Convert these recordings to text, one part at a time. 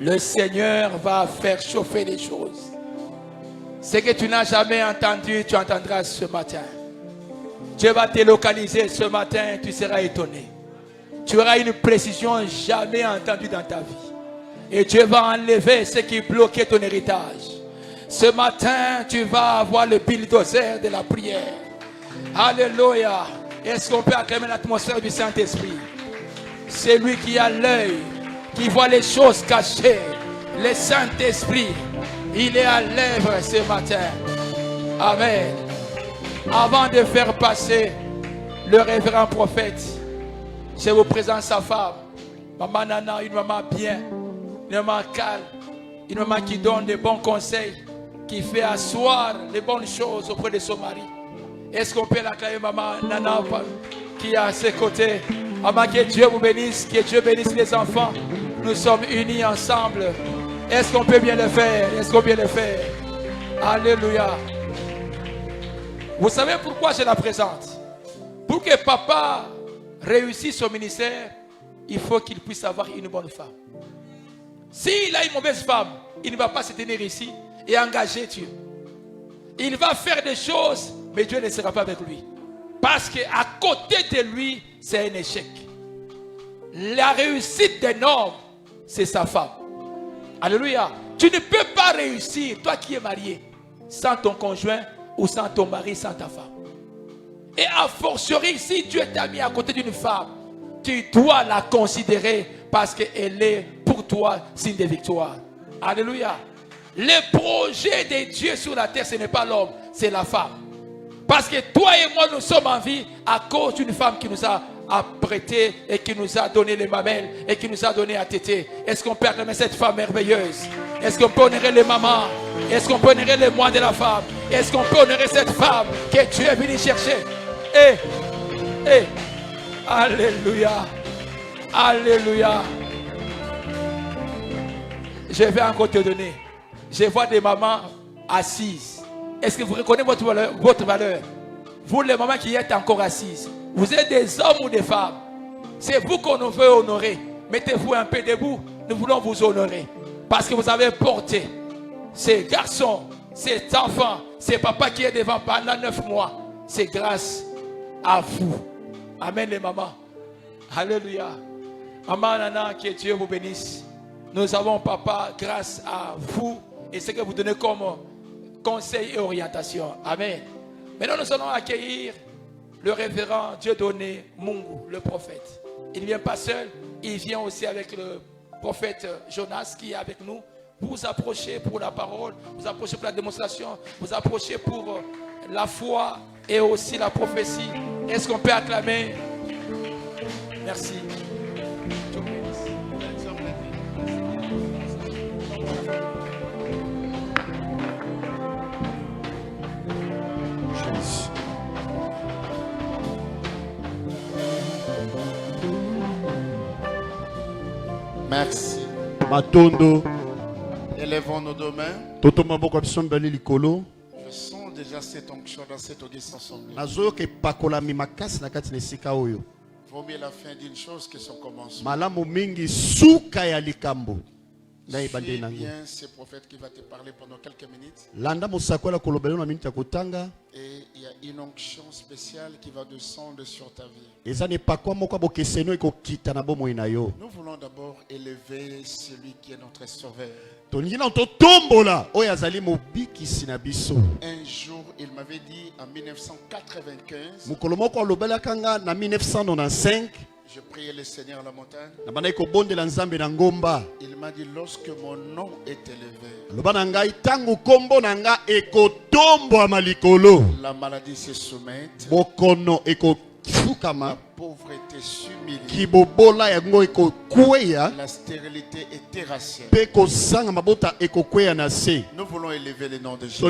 Le Seigneur va faire chauffer les choses. Ce que tu n'as jamais entendu, tu entendras ce matin. Dieu va te localiser ce matin, tu seras étonné. Tu auras une précision jamais entendue dans ta vie. Et Dieu va enlever ce qui bloquait ton héritage. Ce matin, tu vas avoir le bulldozer de la prière. Alléluia. Est-ce qu'on peut acclamer l'atmosphère du Saint-Esprit? C'est lui qui a l'œil, qui voit les choses cachées. Le Saint-Esprit, il est à l'œuvre ce matin. Amen. Avant de faire passer le révérend prophète, je vous présente sa femme. Maman Nana, une maman bien, une maman calme, une maman qui donne des bons conseils, qui fait asseoir les bonnes choses auprès de son mari. Est-ce qu'on peut l'acclamer, maman Nana, qui est à ses côtés? Maman, que Dieu vous bénisse, que Dieu bénisse les enfants. Nous sommes unis ensemble. Est-ce qu'on peut bien le faire? Est-ce qu'on peut bien le faire? Alléluia. Vous savez pourquoi je la présente? Pour que papa réussisse son ministère, il faut qu'il puisse avoir une bonne femme. S'il a une mauvaise femme, il ne va pas se tenir ici et engager Dieu. Il va faire des choses, mais Dieu ne sera pas avec lui. Parce qu'à côté de lui, c'est un échec. La réussite d'un homme, c'est sa femme. Alléluia. Tu ne peux pas réussir, toi qui es marié, sans ton conjoint ou sans ton mari, sans ta femme. Et a fortiori, si Dieu t'a mis à côté d'une femme, tu dois la considérer parce qu'elle est pour toi signe de victoire. Alléluia. Le projet de Dieu sur la terre, ce n'est pas l'homme, c'est la femme. Parce que toi et moi, nous sommes en vie à cause d'une femme qui nous a apprêté et qui nous a donné les mamelles et qui nous a donné à téter. Est-ce qu'on peut acclamer cette femme merveilleuse? Est-ce qu'on peut honorer les mamans? Est-ce qu'on peut honorer les mois de la femme? Est-ce qu'on peut honorer cette femme que Dieu est venu chercher? Alléluia. Alléluia. Je vais encore te donner. Je vois des mamans assises. Est-ce que vous reconnaissez votre valeur? Vous les mamans qui êtes encore assises, vous êtes des hommes ou des femmes? C'est vous qu'on veut honorer. Mettez-vous un peu debout. Nous voulons vous honorer. Parce que vous avez porté ces garçons, ces enfants, ces papas qui est devant pendant 9 mois. C'est grâce à vous. Amen les mamans. Alléluia. Maman Nana, que Dieu vous bénisse. Nous avons papa grâce à vous et ce que vous donnez comme conseil et orientation. Amen. Maintenant nous allons accueillir le révérend Dieudonné Mungu, le prophète. Il ne vient pas seul, il vient aussi avec le prophète Jonas qui est avec nous. Vous vous approchez pour la parole, vous approchez pour la démonstration, vous approchez pour la foi et aussi la prophétie. Est-ce qu'on peut acclamer? Merci. Dieu vous bénisse. Merci. Matondo. Élevons nos deux mains. Je sens déjà cette onction dans cette audience ensemble. Vaut mieux la fin d'une chose que son commencement. Suis bien ce prophète qui va te parler pendant quelques minutes. Et il y a une onction spéciale qui va descendre sur ta vie. Nous voulons d'abord élever celui qui est notre sauveur. Un jour, il m'avait dit en 1995. Je priais le Seigneur à la montagne. Il m'a dit lorsque mon nom est élevé, la maladie se soumette, la pauvreté s'humilie, la stérilité est terrassienne. Nous voulons élever le nom de Jésus.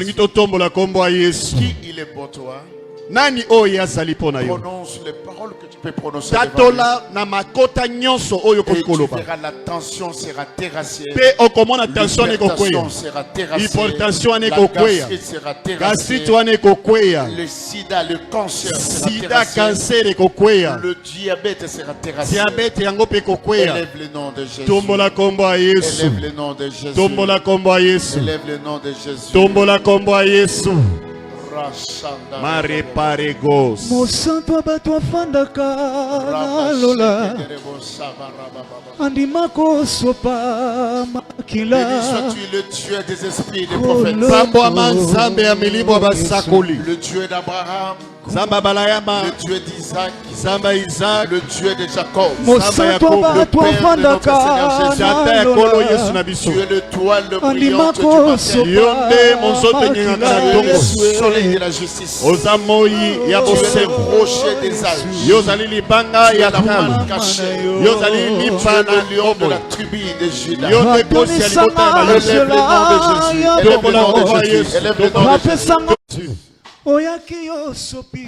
Qui il est pour toi? Nani oyo azali pona yo. Prononce les paroles que tu peux prononcer devant lui. Tatola na makota nyonso oyo Et tu kokoloba. verras la tension sera terrassée. Pe okomona tension ne kokweya. L'hypertension sera terrassée. Hypertension ne La kokweya. gastrite sera terrassée. Gastrite wane kokweya. Le sida, le cancer sera Sida terrassé. cancer kokweya. Le diabète sera terrassé. Diabete yango pe kokweya. Élève le nom de Jésus. Tombola kombo a Yesu. Élève le nom de Jésus. Tombola kombo a Yesu. Élève le nom de Jésus. Tombola kombo a Yesu. Rashanda. Mare paregos. Mosantu abatu afandaka na lola andimako sopa makila Béni sois-tu le Dieu des esprits et des prophètes. Sambo amanzambe ya milimo basakoli. Le Dieu d'Abraham. Zamba balayama. Le Dieu d'Isaac. Zamba Isaac. Le Dieu de Jacob. Mosantu abatu afandaka Tata ya na kolo Yesu lola na biso. Tu es le toit, le brillante du andimako matin. sopa Yonde monzoto nyanga na Tu es tongo. le soleil de la justice. Ozamoi ya Tu es le bosembo. rocher des âges. Yozali libanga Tu es ya la kama. manne cachée. Yozali Tu es libana le lion de obo. la tribu de Juda. Yonde kosi ya libota ya Élève le nom de Jésus. Élève le nom de Jésus. Élève le nom de Jésus.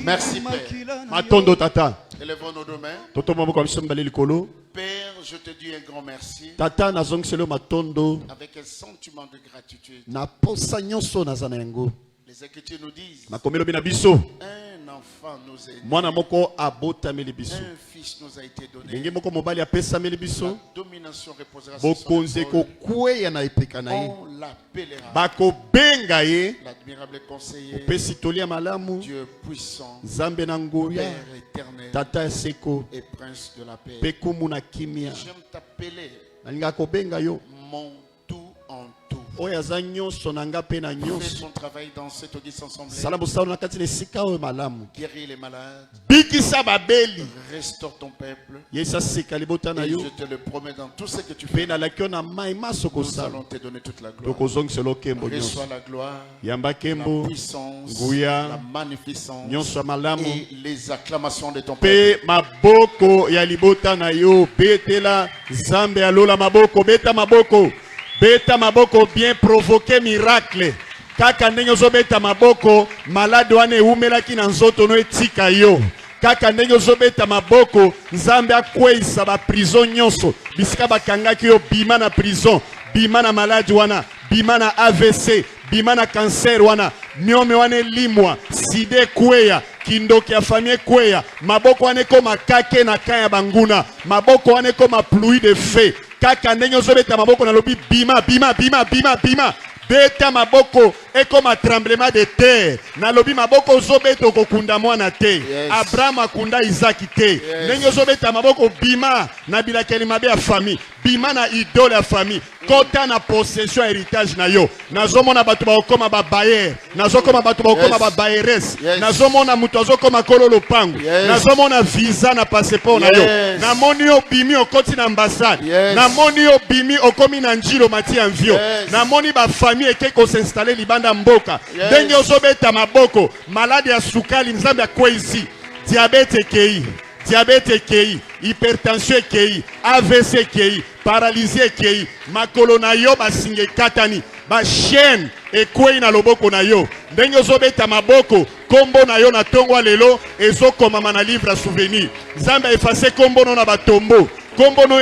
Merci, Père. Matondo tata. Élèvons nos deux mains. Toto maboko ya biso mbale likolo. Père, je te dis un grand merci. Tata nazongiselo matondo. Avec un sentiment de gratitude. Na posa nyonso naza na yango. Les Écritures nous disent Makomelo bina biso. un enfant nous est né. Mwana moko abotameli biso. Un fils nous a été donné. Ndenge moko mobali apesameli La biso. domination reposera sur son Bokonze épaule. kokweya na epeka na ye. On l'appellera Bakobenga ye. l'admirable conseiller, Pesi tolia malamu. Dieu puissant, Nzambe na nguya. Père éternel Tata ya seko. et Prince de la paix. Pekumu na kimia. J'aime t'appeler Nalinga kobenga yo. mon tout en tout. Oyo aza nyonso na nga pe na Fais nyonso. ton travail dans cette audience assemblée. Sala bosalo na kati na esika oyo malamu. Guéris les malades. Bikisa babeli. Restaure ton peuple. Yesa seka libota na Et yo. je te le promets dans tout ce que tu Pe fais. na lakio na mai maso Nous kosala. allons te donner toute la gloire. Tokozongiselo kembo Reçois nyonso. la gloire, Yamba la kembo. puissance, Nguya. la magnificence Nyonso ya malamu. et les acclamations de ton peuple. Pe maboko ya libota na yo. Betela Zambe alola maboko. Beta maboko. Beta maboko bien provoquer miracle. Kaka ndenge ozobeta maboko. Malade wane eumelaki na nzoto no etika yo. Kaka ndenge ozobeta maboko. Nzambe akweisa ba prison nyonso. Bisika bakangaki yo bima na prison. Bima na malade wana. Bima na AVC. Bima na cancer wana. Myome wane limwa. Side kweya. Kindoki ya famille kweya. Maboko wane koma kake na kaya banguna. Maboko wane koma pluie de feu. Kaka ndenge ozobeta maboko na lobi bima bima bima bima bima. Beta maboko ekoma tremblement de terre. Na lobi maboko ozobeta okokunda mwana te. Yes. Abraham akunda Isaac te. Yes. Ndenge ozobeta maboko bima na bilakeli mabe ya famille. Bima na idole ya famille. Kota na possession héritage na yo. Nazomona bato bakoma ba bayer. Nazokoma bato bakoma Yes. ba bayeres. Yes. Nazomona muto azokoma kololo pangu. Yes. Nazomona visa na passeport na yo. Yes. Namoni yo bimi okoti na ambassade. Yes. Namoni yo bimi okomi na njilo mati envio. Yes. Namoni ba famille eke ko s'installer libanda mboka. Yes. Ndenge ozobeta maboko, malade ya sukali nzambe akwezi. Diabete ekei. Diabete ekei, hypertension ekei, AVC ekei, paralysie ekei, makolo na yo basinge katani, ba chaîne ekwei na loboko na yo. Ndenge ozobeta maboko, kombo na yo na tongo lelo ezokomama na livre ya souvenir. Nzambe efase kombo no na batombo. Kombo no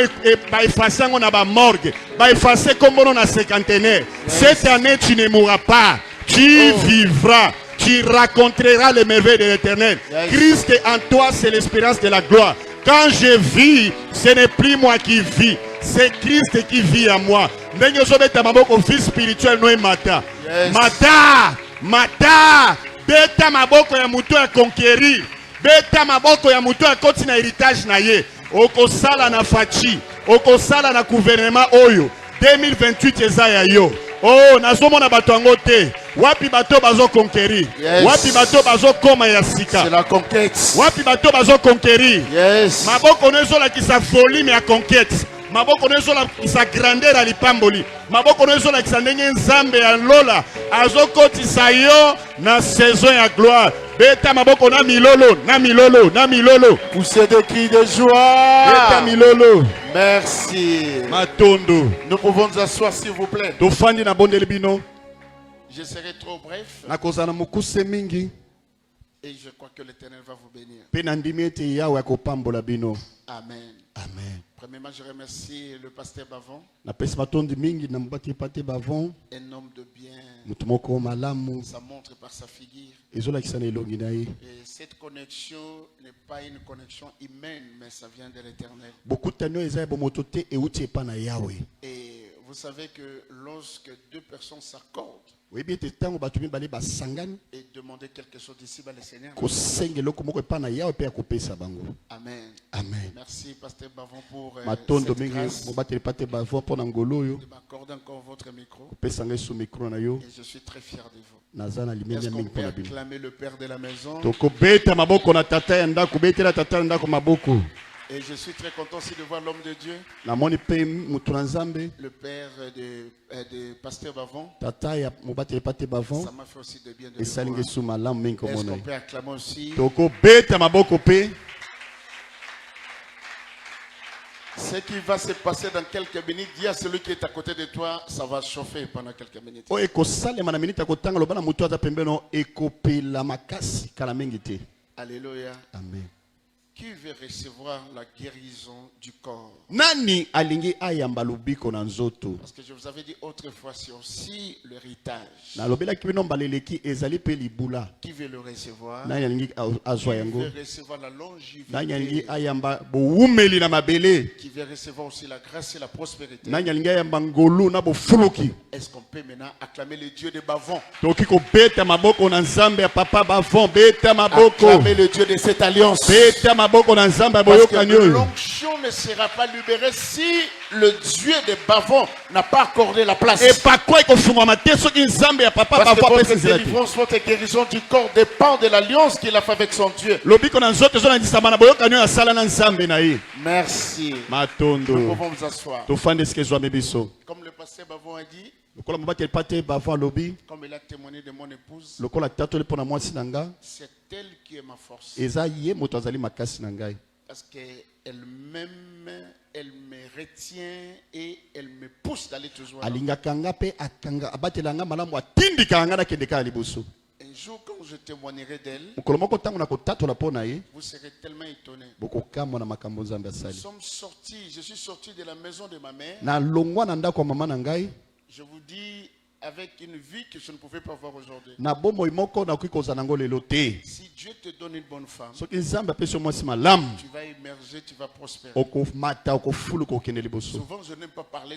ba efase yango na ba morgue. Ba efase kombo no na cinquantenaire. Cette année tu ne mourras pas, tu vivras. Tu raconteras les merveilles de l'Éternel. Yes. Christ en toi, c'est l'espérance de la gloire. Quand je vis, ce n'est plus moi qui vis, c'est Christ qui vit en moi. Ndenge ozobeta maboko vie spirituel no mata. Yes. Mata. Beta maboko ya muto ya conquérir. Beta maboko ya muto ya koti na héritage na ye. Okosala na fachi. Okosala na gouvernement oyo. 2028 eza ya yo. Oh, nazomona bato yango te. Wapi bato bazo conquérir. Yes. Wapi bato bazo koma ya sika. C'est la conquête. Wapi bato bazo conquérir. Yes. Maboko nezola kisa volume ya conquête. Maboko nezola kisa grandeur ya lipamboli. Maboko nezola kisa ndenge nzambe ya lola. Azokotisa yo na saison ya gloire. Beta maboko na milolo, na milolo, na milolo. Poussez des cris de Beta joie. milolo. Merci. Matondo. Nous pouvons nous asseoir s'il vous plaît. Tofandi na bondeli bino. Je serai trop bref. Nakozana mukuse mingi. Et je crois que l'Éternel va vous bénir. Pe nandimi ete Yawe akopambola bino. Amen. Amen. Premièrement, je remercie le pasteur Bavon, Napesi matondi mingi na mobati pate bavon. un homme de bien. Mutu moko malamu. Ça montre par sa figure. Ezolakisa na elongi na ye. Et cette connexion n'est pas une connexion humaine, mais ça vient de l'Éternel. Bokutani oyo eza ya bomoto te euti epa na Yawe. Et vous savez que lorsque deux personnes s'accordent Oyebi ete ntango bato mibale basangani et demander quelque chose d'ici, le Seigneur. kosenga eloko moko epa na Yawe mpe akopesa bango. Amen. Amen. Merci, pasteur Bavon, pour Matondo cette mingi grâce mobateli pate bavon mpo na ngolo oyo de m'accorder encore votre micro. kopesa ngai so mikro na yo. Et je suis très fier de vous. Naza na limemia Est-ce qu'on mingi peut mpo na bino. acclamer le Père de la maison? Tokobeta maboko na tata ya ndako, betela tata ya ndako maboko. Et je suis très content aussi de voir l'homme de Dieu, Namoni mpe mutu na Nzambe, le Père de pasteur Bavon. tata ya mobateli pate bavon. Ça m'a fait aussi de bien de le Esalingi voir. su malamu mingi Est-ce komona qu'on ye. peut acclamer aussi? Tokobeta maboko mpe. Ce qui va se passer dans quelques minutes, dis à celui qui est à côté de toi, ça va chauffer pendant quelques minutes. Oyo ekosalema na miniti ya kotanga loba na mutu aza pembeni ekopela makasi kala mingi te. Alléluia. Amen. Qui veut recevoir la guérison du corps? Nani alingi ayamba lubiko na nzoto? Parce que je vous avais dit autrefois, c'est aussi l'héritage. Nalobelaki bino mbaleleki ezali pe libula. Qui veut le recevoir? Nani alingi azwa Qui yango? veut recevoir la Nani alingi longévité? ayamba bowumeli na mabele? Qui veut recevoir aussi la grâce et la prospérité? Nani alingi ayamba ngolu na bofuluki? Est-ce qu'on peut maintenant acclamer le Dieu de Bavon? Toki kobeta maboko na Nzambe ya papa bavon, beta maboko. Acclamer le Dieu de cette alliance. Beta maboko na Nzambe ya Parce boyokani que oyo. l'onction ne sera pas libérée si le Dieu de Bavon n'a pas accordé la place. Et pas quoi ekofungwa te soki Nzambe ya papa Parce que bavon votre apesa nzela te. délivrance, votre guérison du corps dépend de l'alliance qu'il a fait avec son Dieu. Lobiko na nzoto ezolandisama na boyokani oyo asala na Nzambe na ye. Merci. Nous Matondo. pouvons vous asseoir. Tofande eske ezwami biso. Comme le pasteur Bavon a dit, Lokola mobateli pate bavon alobi. comme il a témoigné de mon épouse, Lokola tatoli mpo na mwasi na nga. c'est elle qui est ma force. Eza ye moto azali makasi na ngai. Parce qu'elle m'aime, elle me retient et elle me pousse d'aller toujours. Alingaka nga pe akanga abatela nga malamu atindika nga nakende kaka liboso. Un jour, quand je témoignerai d'elle, Mokolo moko ntango nakotatola mpo na ye. vous serez tellement étonnés. Bokokamwa na makambo Nzambe Nous asali. sommes sortis, je suis sorti de la maison de ma mère. Na longwa na ndako ya mama na ngai. Je vous dis, avec une vie que je ne pouvais pas avoir aujourd'hui. Na bomoi moko nakoki kozala nango lelo te. Si Dieu te donne une bonne femme, Soki Nzambe apesi yo mwasi malamu. tu vas émerger, tu vas prospérer. Okomata okofuluka okende liboso. Souvent, je n'aime pas parler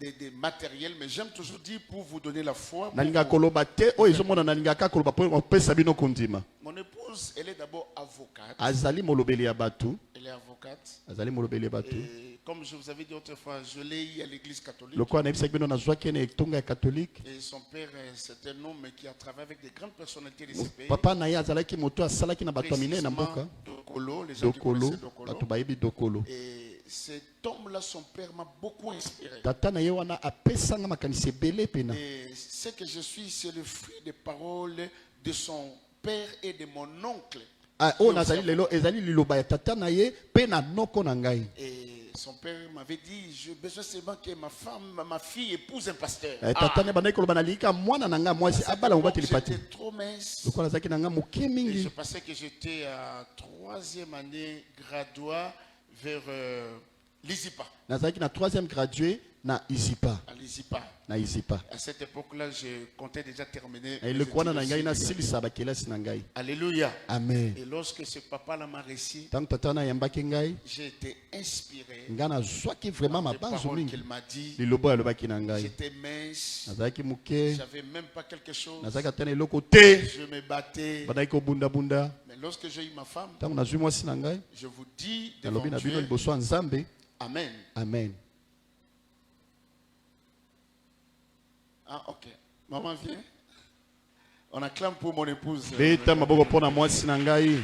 des matériels, mais j'aime toujours dire pour vous donner la foi. pour Nalingaka vous. koloba te oyo ezomona nalingaka koloba mpo opesa bino kondima. Mon épouse, elle est d'abord avocate. Azali molobeli ya bato. Elle est avocate. Azali molobeli ya bato. Et comme je vous avais dit autrefois, je l'ai eu à l'église catholique. Lokola nayebisaki bino nazwaki ene etonga ya katolike. Et son père, c'est un homme qui a travaillé avec des grandes personnalités de ce pays. Papa na ye azalaki moto asalaki na bato ya minene na mboka. Dokolo, les gens qui Dokolo, connaissent Dokolo. bato bayebi Dokolo. Et cet homme-là, son père m'a beaucoup inspiré. Tata na ye wana apesanga makanisi ebele pena. Et ce que je suis, c'est le fruit des paroles de son père et de mon oncle. Ah, oyo nazali lelo ezali liloba ya tata na ye pe na noko na ngai. Et son père m'avait dit, j'ai besoin seulement que ma femme, ma fille épouse un pasteur. Tata ne bandaki koloba nalingaka mwana na ngai mwasi abala mobateli pati. J'étais trop mince. Lokola azalaki na ngai moke Et je mingi. pensais que j'étais à 3e année graduat vers l'ISIPA. Nazalaki na 3e gradué na Izipa. À l'ISIPA. Na Izipa. À cette époque-là, je comptais déjà terminer. Na eloko wana na ngai na silisa bakelasi na ngai. Alléluia. Amen. Et lorsque ce papa-là m'a réussi, Tango tata na yambaki ngai, j'ai été inspiré ngai nazwaki vraiment par les mabanzo paroles mingi. qu'il m'a dit. Lilobo alobaki na ngai. J'étais mince. Nazalaki moke. J'avais même pas quelque chose. Nazalaki ata na eloko te. Je me battais. Bandaki kobunda-bunda. Mais lorsque j'ai eu ma femme, Tango nazwi mwasi na ngai, je vous dis devant nalobi na bino Dieu, liboso ya Nzambe. Amen. Amen. Ah, ok. Maman, viens. On acclame pour mon épouse. Beta maboko pona mwasi na ngai.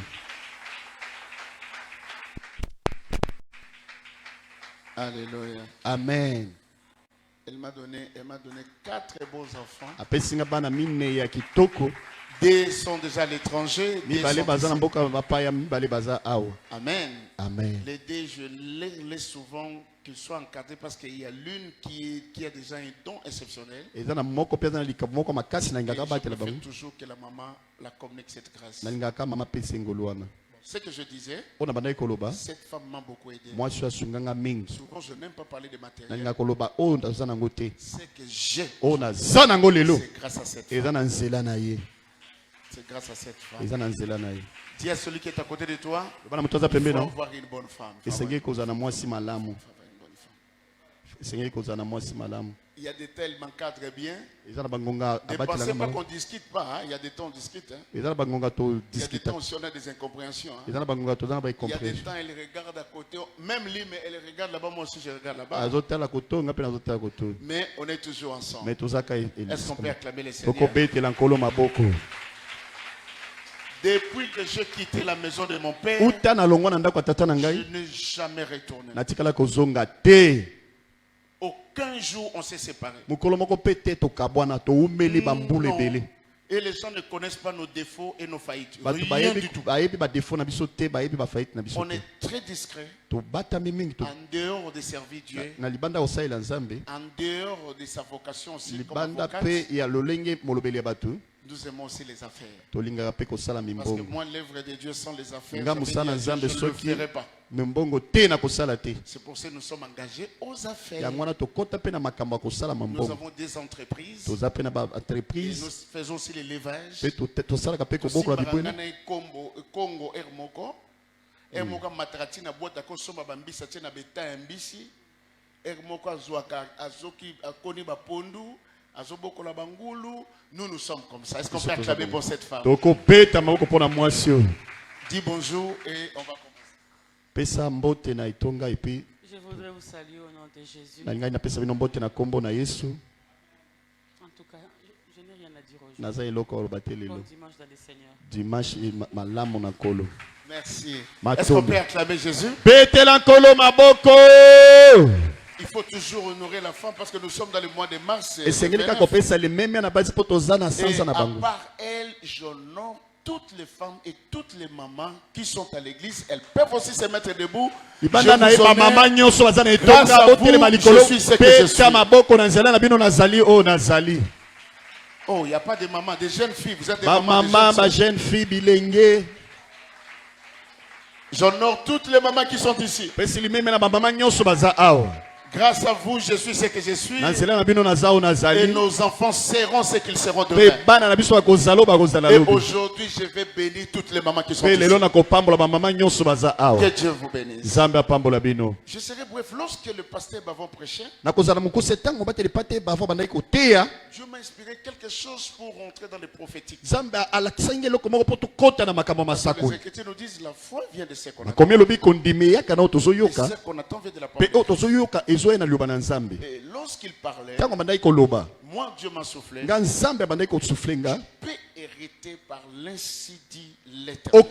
Alléluia. Amen. Elle m'a donné 4 beaux enfants. Apesinga bana mine ya kitoko. Deux sont déjà à l'étranger. deux Mibale sont baza na ici. mboka bapaya, mibale baza awa. Amen. Amen. Les deux, je les souvent qu'il soit encadré parce qu'il y a l'une qui a déjà un don exceptionnel. Et je préfère toujours que la maman la communique cette grâce. Ce que je disais, cette femme m'a beaucoup aidé. Souvent, je n'aime pas parler de matériel. Ce que j'ai, c'est grâce à cette femme. C'est grâce à cette femme. Dis à celui qui est à côté de toi, il faut avoir une bonne femme. Il y a des tels qui m'encadrent bien. Ne pensez pas qu'on ne discute pas. Hein. Il y a des temps où on discute. Hein. Il y a des temps où on a des incompréhensions. Hein. Il y a des temps où elle regarde à côté. Même lui, mais elle regarde là-bas. Moi aussi, je regarde là-bas. Mais on est toujours ensemble. Est-ce qu'on peut acclamer les Seigneurs? Depuis que j'ai quitté la maison de mon père, je n'ai jamais retourné. Aucun jour on s'est séparés. Et les gens ne connaissent pas nos défauts et nos faillites. Rien du tout. On est très discret. En dehors de servir Dieu. En dehors de sa vocation aussi comme avocate. Nous aimons aussi les affaires. Parce que moi, l'œuvre de Dieu sans les affaires, je ne le ferai pas. C'est pour ça que nous sommes engagés aux affaires. Nous avons des entreprises. Et nous faisons aussi l'élevage. Congo, Hermoko. Hermoko matrati na boîte à consommer bambisa na beta mbisi. Hermoko azwaka azoki akoni ba pondu. Nous, nous sommes comme ça. Est-ce qu'on peut acclamer pour cette femme? Dis bonjour et on va commencer. Je voudrais vous saluer au nom de Jésus. En tout cas, je n'ai rien à dire aujourd'hui. Bon dimanche dans le Seigneur. Merci. Est-ce qu'on peut acclamer Jésus? Il faut toujours honorer la femme parce que nous sommes dans le mois de mars. Et à part elle, j'honore toutes les femmes et toutes les mamans qui sont à l'église. Elles peuvent aussi se mettre debout. Je suis ce que je suis. Oh, il n'y a pas de maman, des jeunes filles. Vous êtes des mamans, des jeunes filles. J'honore toutes les mamans qui sont ici. Grâce à vous, je suis ce que je suis. Et nos enfants seront ce qu'ils seront demain. Et aujourd'hui, je vais bénir toutes les mamans qui sont ici. Que Dieu vous bénisse. Je serai bref. Lorsque le pasteur Bavon prêchait, Dieu m'a inspiré quelque chose pour rentrer dans le prophétique. Les Écritures nous disent la foi vient de ce qu'on attend. Et ce qu'on attend vient de la parole. Et lorsqu'il parlait, moi Dieu m'a soufflé. Tu peux hériter par l'ainsi dit l'Éternel.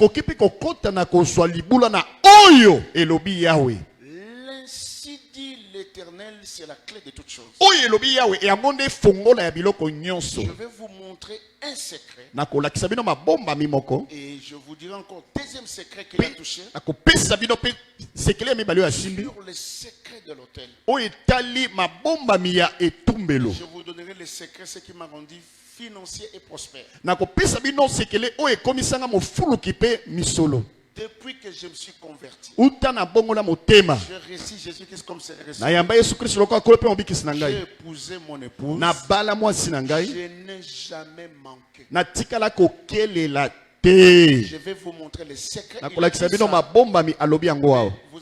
L'ainsi dit l'Éternel, c'est la clé de toutes choses. Je vais vous montrer un secret. Et je vous dirai encore deuxième secret qu'il a touché. Sur le secret de l'autel. Je vous donnerai le secret, ce qui m'a rendu financier et prospère. Depuis que je me suis converti, je récis Jésus-Christ comme c'est reçu. J'ai épousé mon épouse. Je n'ai jamais manqué. Je vais vous montrer les secrets. Vous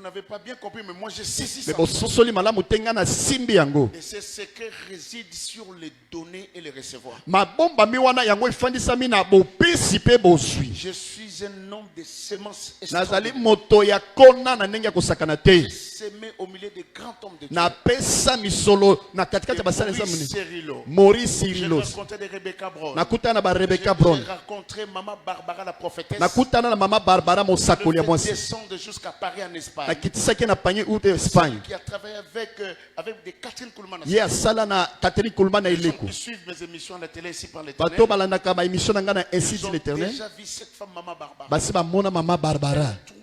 n'avez pas bien compris, mais moi j'ai saisi ça. Et ces secrets résident sur les donner et les recevoir. Je suis un homme de semences extraordinaires. J'ai semé au milieu des grands hommes de Dieu. Maurice Cyrilo. J'ai rencontré des Rebecca Brown. J'ai rencontré Maman Barbara la prophétesse. Je vais descendre jusqu'à Paris en Espagne. Qui a travaillé avec des Catherine Kuhlman. Les gens qui suivent mes émissions à la télé ici par l'Éternel. Ils ont déjà vu cette femme Maman Barbara.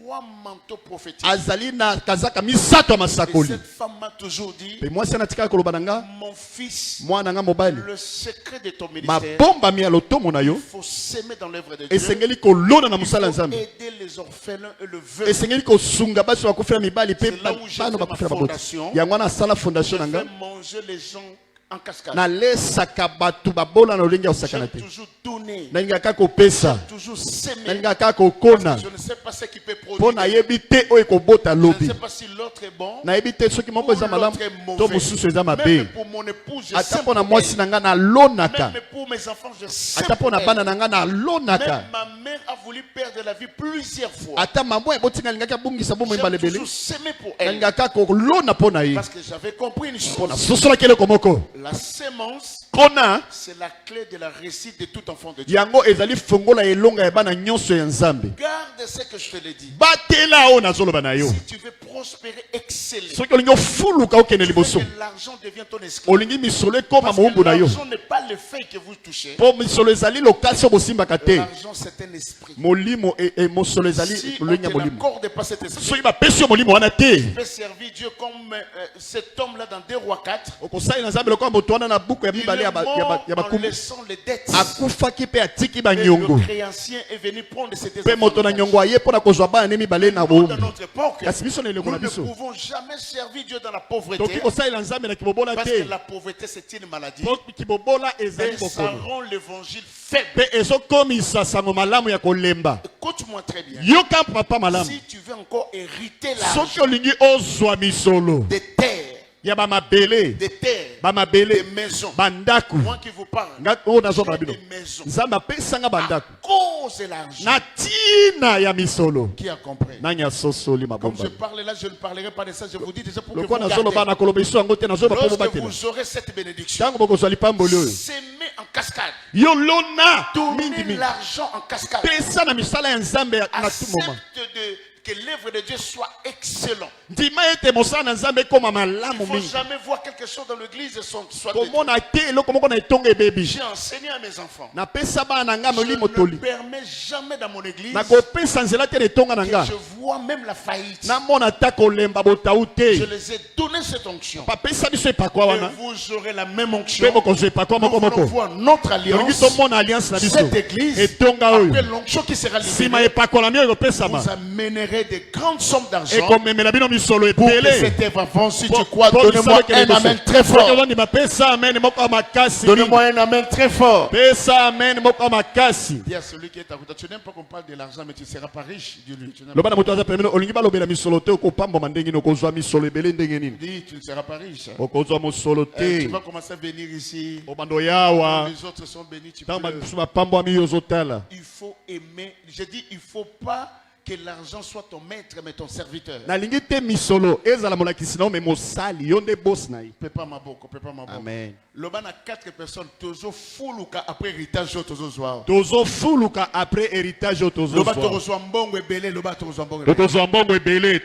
3 manteaux prophétiques. Azalina kazaka misato masakoli. Cette femme m'a toujours dit, Pe moi sana koloba nanga. Mon fils, mwana nga mobali. Le secret de ton ministère. Mabomba mi alotomo na yo. Il faut s'aimer dans l'œuvre de Dieu. Esengeli ko lona na musala nzambe. Aider les orphelins et le veuve. Esengeli ko sunga basi wakufela mibali pe bano bakufela baboti. Yango na sala fondation nanga. Manger les gens en cascade. Na lesaka batu babola na olinga osakana te. Toujours donner. Na linga kako pesa. Toujours s'aimer. Na linga kako kona. Je ne sais pas ce qui peut produire. Pona yebite o ekobota lobi. Je ne sais pas si l'autre est bon. Na yebite soki moko eza malamu to mususu eza mabe. Même pour mon épouse, je ata pona mwasi nanga na lonaka. Même pour mes enfants, je sais. Ata pona bana nanga na lonaka. Même ma mère a voulu perdre la vie plusieurs fois. Ata maman ebotinga lingaka bungisa bomo mbale bele. Je s'aimer pour elle. Nanga kako lona pona yi. Parce que j'avais compris une chose. Pona sosola kele komoko. La sémence, c'est la clé de la réussite de tout enfant de Dieu. Yango ezali fongola elonga ya bana nyonso ya Nzambe. Garde ce que je te l'ai dit. Batela o nazoloba na yo. Si tu veux prospérer, exceller. Soki olingo fuluka okende liboso. L'argent devient ton esclave. Olingi misolo ekoma moumbu na yo. L'argent n'est pas le fait que vous touchez. Po misolo ezali lokasi bosimbaka te. L'argent c'est un esprit. Molimo e mosolo ezali lolinga molimo. Si on n'accorde pas cet esprit. Soki bapesi yo molimo wana te. Tu peux servir Dieu comme cet homme là dans 2 Rois 4. Okosali na Nzambe lokola moto wana na buku ya mibale ya bakumu. Akufaki pe atiki banyongo. Le créancier est venu prendre ses pe moto na nyongo aye pona kozwa bana ne mibale na bo. Kasi biso na eleko na biso. Nous ne pouvons jamais servir Dieu dans la pauvreté. Toki kosalela Nzambe na kibobola te. Parce que la pauvreté c'est une maladie. Kibobola ezali bokono. Ça rend l'évangile faible. Pe ezokomisa sango malamu ya kolemba. Écoute-moi très bien. Yoka papa malamu. Si tu veux encore hériter l'argent. Soki olingi ozwa misolo. De terre. Ya ba mabele. Des terres. Ba mabele. Des maisons. Bandaku. Moi qui vous parle. Ngako nazo babino. Des maisons. Nzamba pesa nga bandaku. Cause de l'argent. Na tina ya misolo. Qui a compris? Nanya sosoli mabomba. Comme je parle là, je ne parlerai pas de ça. Je vous dis déjà pour que vous gardez. Lorsque vous aurez cette bénédiction, s'aimer en cascade. Donner l'argent en cascade. Accepte que l'œuvre de Dieu soit excellente. Il ne faut jamais voir quelque chose dans l'église soit j'ai enseigné à mes enfants. Je ne permets jamais dans mon église que je vois même la faillite. Je les ai donné cette onction. Et vous aurez la même onction. Nous voulons notre alliance. Cette église, après l'onction qui sera libérée, vous amènerez des grandes sommes d'argent pour que cette œuvre avance. Si tu crois, donnez-moi un amen très fort. Donnez-moi un amen très fort. Dis à celui qui est à côté, tu n'aimes pas qu'on parle de l'argent, mais tu ne seras pas riche. Dis-lui. Dis, tu ne seras pas riche. Tu vas commencer à venir ici. Les autres sont bénis. Il faut aimer. Je dis, il ne faut pas que l'argent soit ton maître, mais ton serviteur. Amen. L'obana 4 personnes, tozo fuluka après héritage tozo zoa. Tozo fuluka après héritage tozo zoa. Loba tozo mbongo ebele, loba tozo mbongo ebele.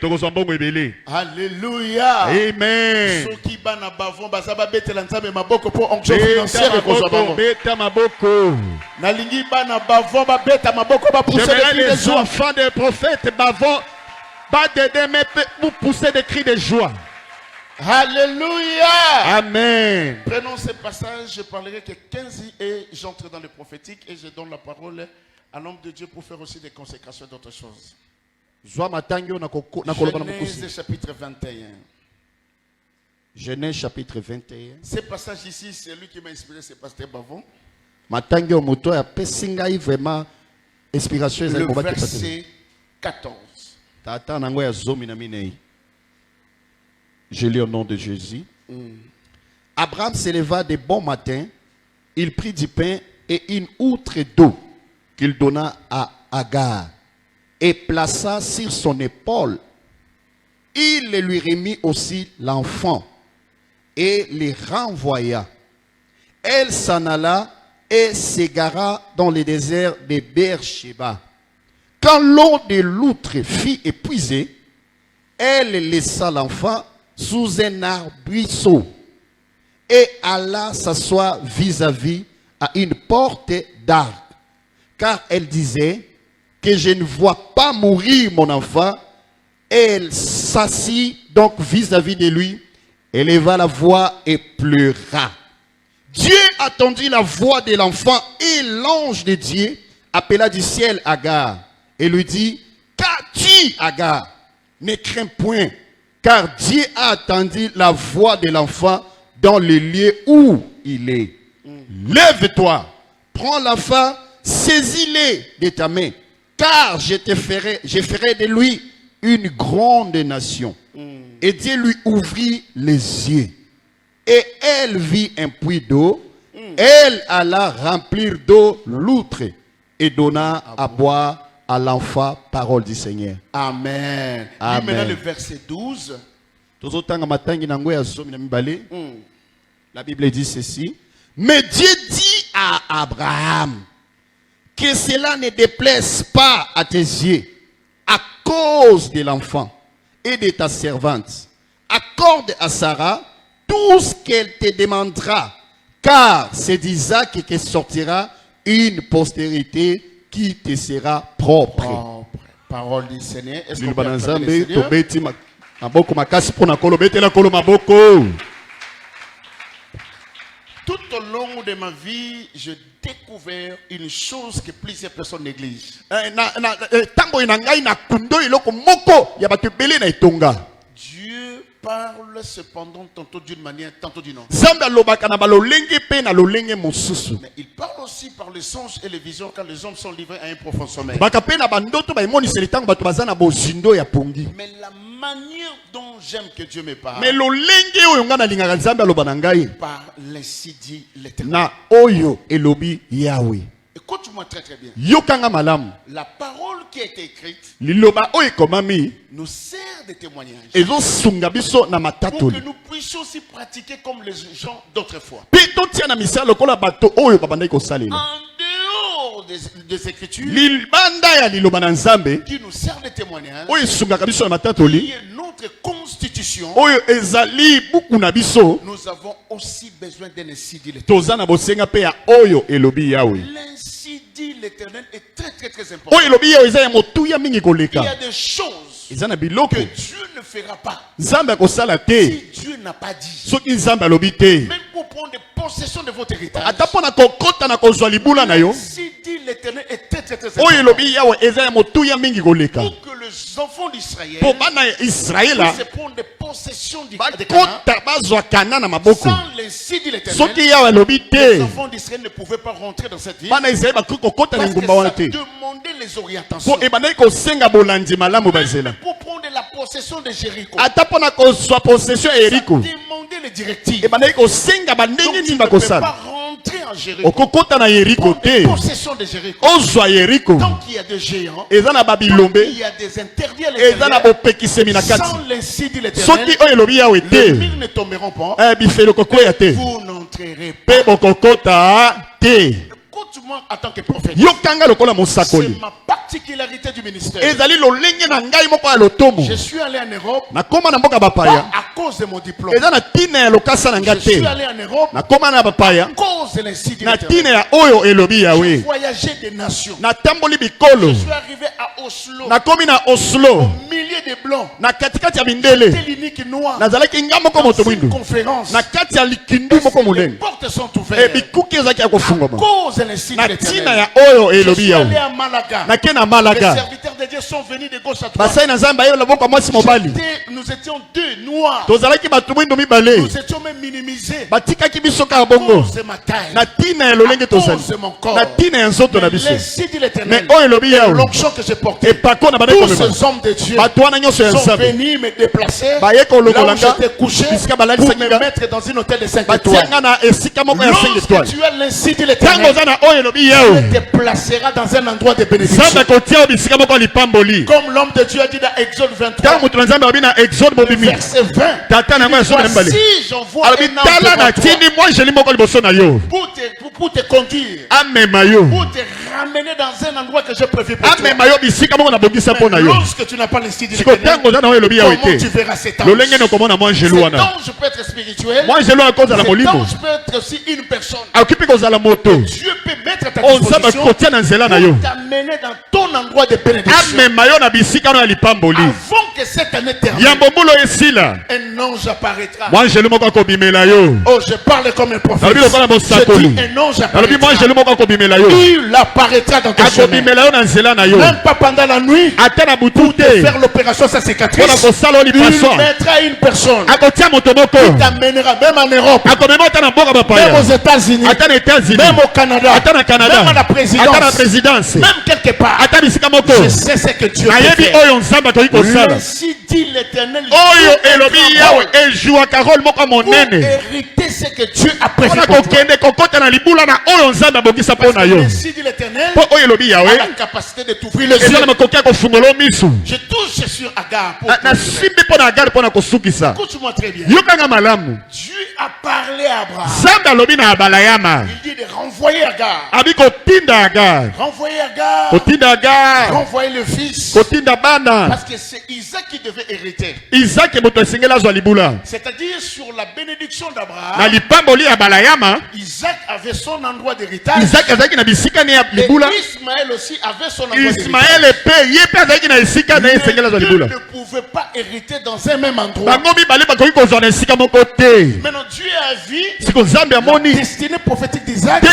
Alléluia. Amen. Soki bana bavon bazaba betela nzambe maboko pour onction financière kozwa bango. Beta maboko. Nalingi bana bavon ba beta maboko ba pousser des cris de joie. Les enfants des prophètes bavon pas d'aider mais vous pousser des cris de joie. Alléluia. Amen. Prenons ce passage, je parlerai que 15 et j'entre dans le prophétique et je donne la parole à l'homme de Dieu pour faire aussi des consécrations d'autres choses. Genèse chapitre 21. Genèse chapitre 21. Ce passage ici, c'est lui qui m'a inspiré, c'est pasteur Bavon. Le verset 14. Je lis au nom de Jésus. Abraham s'éleva de bon matin. Il prit du pain et une outre d'eau qu'il donna à Agar et plaça sur son épaule. Il lui remit aussi l'enfant et les renvoya. Elle s'en alla et s'égara dans le désert de Beersheba. Quand l'eau de l'outre fut épuisée, elle laissa l'enfant sous un arbrisseau et alla s'asseoir vis-à-vis à une porte d'arc, car elle disait, que je ne vois pas mourir mon enfant. Elle s'assit donc vis-à-vis de lui, éleva la voix et pleura. Dieu entendit la voix de l'enfant et l'ange de Dieu appela du ciel Agar et lui dit, qu'as-tu, Agar? Ne crains point, car Dieu a entendu la voix de l'enfant dans le lieu où il est. Lève-toi, prends l'enfant, saisis-le de ta main, car je ferai de lui une grande nation. Et Dieu lui ouvrit les yeux. Et elle vit un puits d'eau. Elle alla remplir d'eau l'outre et donna à boire à l'enfant. Parole du Seigneur. Amen. Amen. Maintenant le verset 12. La Bible dit ceci. Mais Dieu dit à Abraham que cela ne déplaise pas à tes yeux à cause de l'enfant et de ta servante. Accorde à Sarah tout ce qu'elle te demandera, car c'est d'Isaac que sortira une postérité qui te sera propre. Parole du Seigneur. Est-ce qu'on peut acclamer le Seigneur? Tout au long de ma vie, j'ai découvert une chose que plusieurs personnes négligent. Dieu parle cependant tantôt d'une manière, tantôt d'une autre. Mais il parle aussi par les songes et les visions quand les hommes sont livrés à un profond sommeil. Mais la manière dont j'aime que Dieu me parle, par l'ainsi dit l'Éternel. Écoute-moi très très bien. La parole qui a été écrite nous sert de témoignage pour que nous puissions aussi pratiquer comme les gens d'autrefois. En dehors des Écritures qui nous servent de témoignage, il y a notre constitution. Nous avons aussi besoin d'un ainsi dit l'Éternel. L'ainsi dit l'Éternel est très très très important. Il y a des choses que Dieu ne fera pas si Dieu n'a pas dit. Même pour prendre possession de votre héritage, l'ainsi dit l'Éternel est très très très important. Pour que les enfants d'Israël puissent prendre possession du Canaan, sans l'ainsi dit l'Éternel, les enfants d'Israël ne pouvaient pas rentrer dans cette ville parce que ça demandait les orientations. Même pour prendre la possession de Jéricho, ça demandait les directives. Donc tu ne peux pas rentrer en Jéricho, prendre possession de Jéricho. Donc il y a des géants, il y a des interdits à l'intérieur. Sans l'ainsi dit l'Éternel, les murs ne tomberont pas, vous n'entrerez pas. Écoute-moi en tant que prophète. C'est ma particularité du ministère. Je suis allé en Europe pas à cause de mon diplôme. Je suis allé en Europe à cause de l'ainsi dit l'Éternel. J'ai voyagé des nations. Je suis arrivé à Oslo, au milieu des blancs. J'étais l'unique noir dans une conférence. Les portes sont ouvertes à cause de l'ainsi dit l'Éternel. Je suis allé à Malaga. Les serviteurs de Dieu sont venus de gauche à droite. Nous étions deux noirs. Nous étions même minimisés à cause de ma taille, à cause de mon corps. L'ainsi dit l'Éternel, l'onction que j'ai portée, tous ces hommes de Dieu sont venus me déplacer là où j'étais couché pour me mettre dans une hôtel de 5 étoiles. Lorsque tu as l'ainsi dit l'Éternel, Dieu te placera dans un endroit de bénédiction. Comme l'homme de Dieu a dit dans Exode 23, verset 20, voici j'envoie un ange pour te conduire, pour te amener dans un endroit que j'ai prévu pour toi. Lorsque tu n'as pas l'esprit de l'Éternel, comment tu verras cet ange? Cet ange peut être spirituel. Cet ange peut être aussi une personne. Dieu peut mettre à ta disposition pour t'amener dans ton endroit de bénédiction. Avant que cette année termine, un ange apparaîtra. Oh, je parle comme un prophète. Je dis un ange apparaîtra. Il apparaîtra dans ton chemin. Même pas pendant la nuit. Pour te faire l'opération sa cicatrice. Il mettra une personne. Il t'amènera même en Europe. Même aux États-Unis. Même au Canada. Même à la présidence. Même quelque part. Je sais ce que Dieu peut faire. Ainsi dit l'Éternel. Pour hériter ce que Dieu a prévu pour toi. Ainsi dit l'Éternel. A la capacité de t'ouvrir les yeux. Je touche sur Agar. Écoute-moi très bien. Dieu a parlé à Abraham. Il dit de renvoyer Agar. Renvoyer Agar. Renvoyer le fils. Parce que c'est Isaac qui devait hériter. C'est-à-dire sur la bénédiction d'Abraham. Isaac avait son endroit d'héritage. Et Ismaël aussi avait son endroit d'héritage. Ils ne pouvaient pas hériter dans un même endroit. Maintenant Dieu a vu la destinée prophétique d'Isaac.